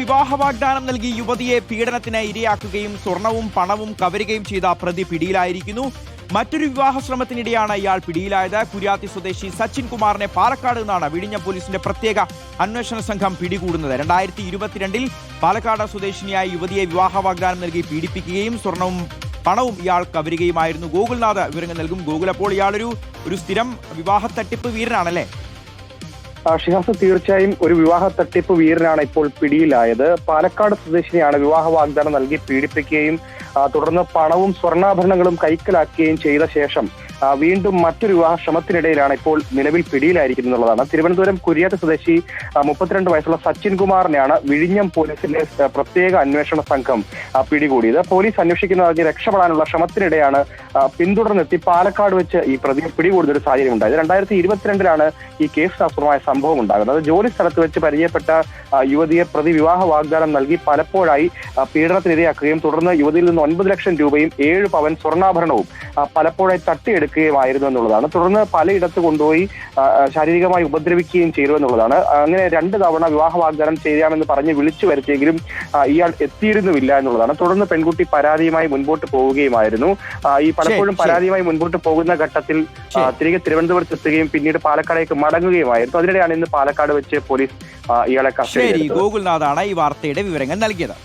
വിവാഹ വാഗ്ദാനം നൽകി യുവതിയെ പീഡനത്തിന് ഇരയാക്കുകയും സ്വർണവും പണവും കവരുകയും ചെയ്ത പ്രതി പിടിയിലായിരിക്കുന്നു. മറ്റൊരു വിവാഹ ശ്രമത്തിനിടെയാണ് ഇയാൾ പിടിയിലായത്. കുര്യാത്തി സ്വദേശി സച്ചിൻ കുമാറിനെ പാലക്കാട് നിന്നാണ് വിഴിഞ്ഞം പോലീസിന്റെ പ്രത്യേക അന്വേഷണ സംഘം പിടികൂടുന്നത്. 2022 പാലക്കാട് സ്വദേശിനിയായ യുവതിയെ വിവാഹ വാഗ്ദാനം നൽകി പീഡിപ്പിക്കുകയും സ്വർണവും പണവും ഇയാൾ കവരുകയുമായിരുന്നു. ഗോകുൽനാഥ് വിവരങ്ങൾ നൽകും. ഗോകുൽ, അപ്പോൾ ഇയാളൊരു സ്ഥിരം വിവാഹ തട്ടിപ്പ് വീരനാണല്ലേ? ഷിഹാസ്, തീർച്ചയായും ഒരു വിവാഹ തട്ടിപ്പ് വീരനാണ് ഇപ്പോൾ പിടിയിലായത്. പാലക്കാട് സ്വദേശിനിയാണ് വിവാഹ വാഗ്ദാനം നൽകി പീഡിപ്പിക്കുകയും തുടർന്ന് പണവും സ്വർണ്ണാഭരണങ്ങളും കൈക്കലാക്കുകയും ചെയ്ത ശേഷം വീണ്ടും മറ്റൊരു വിവാഹ ശ്രമത്തിനിടയിലാണ് ഇപ്പോൾ നിലവിൽ പിടിയിലായിരിക്കുന്നത് എന്നുള്ളതാണ്. തിരുവനന്തപുരം കുര്യാത്ത് സ്വദേശി 32 വയസ്സുള്ള സച്ചിൻ കുമാറിനെയാണ് വിഴിഞ്ഞം പോലീസിന്റെ പ്രത്യേക അന്വേഷണ സംഘം പിടികൂടിയത്. പോലീസ് അന്വേഷിക്കുന്ന രക്ഷപ്പെടാനുള്ള ശ്രമത്തിനിടെയാണ് പിന്തുടർന്നെത്തി പാലക്കാട് വെച്ച് ഈ പ്രതിയെ പിടികൂടുന്ന ഒരു സാഹചര്യം ഉണ്ടായത്. 2022 ഈ കേസ് ആസ്പദമായ സംഭവം ഉണ്ടാകുന്നത്. ജോലി സ്ഥലത്ത് വെച്ച് പരിചയപ്പെട്ട യുവതിയെ പ്രതി വിവാഹ വാഗ്ദാനം നൽകി പലപ്പോഴായി പീഡനത്തിനിരയാക്കുകയും തുടർന്ന് യുവതിയിൽ നിന്ന് 9 ലക്ഷം രൂപയും 7 പവൻ സ്വർണ്ണാഭരണവും പലപ്പോഴായി തട്ടിയെടുക്കുകയുമായിരുന്നു എന്നുള്ളതാണ്. തുടർന്ന് പലയിടത്ത് കൊണ്ടുപോയി ശാരീരികമായി ഉപദ്രവിക്കുകയും ചെയ്തു എന്നുള്ളതാണ്. അങ്ങനെ 2 തവണ വിവാഹ വാഗ്ദാനം ചെയ്യാമെന്ന് പറഞ്ഞ് വിളിച്ചു വരുത്തിയെങ്കിലും ഇയാൾ എത്തിയിരുന്നുമില്ല എന്നുള്ളതാണ്. തുടർന്ന് പെൺകുട്ടി പരാതിയുമായി മുൻപോട്ട് പോവുകയുമായിരുന്നു. ഈ പലപ്പോഴും പരാതിയുമായി മുൻപോട്ട് പോകുന്ന ഘട്ടത്തിൽ തിരികെ തിരുവനന്തപുരത്ത് എത്തുകയും പിന്നീട് പാലക്കാടേക്ക് മടങ്ങുകയുമായിരുന്നു. അതിനിടെയാണ് ഇന്ന് പാലക്കാട് വെച്ച് പോലീസ് ഇയാളെ കസ്റ്റഡിയിൽ എടുത്തത്. ഗോകുൽനാഥാണ് ഈ വാർത്തയുടെ വിവരങ്ങൾ നൽകിയത്.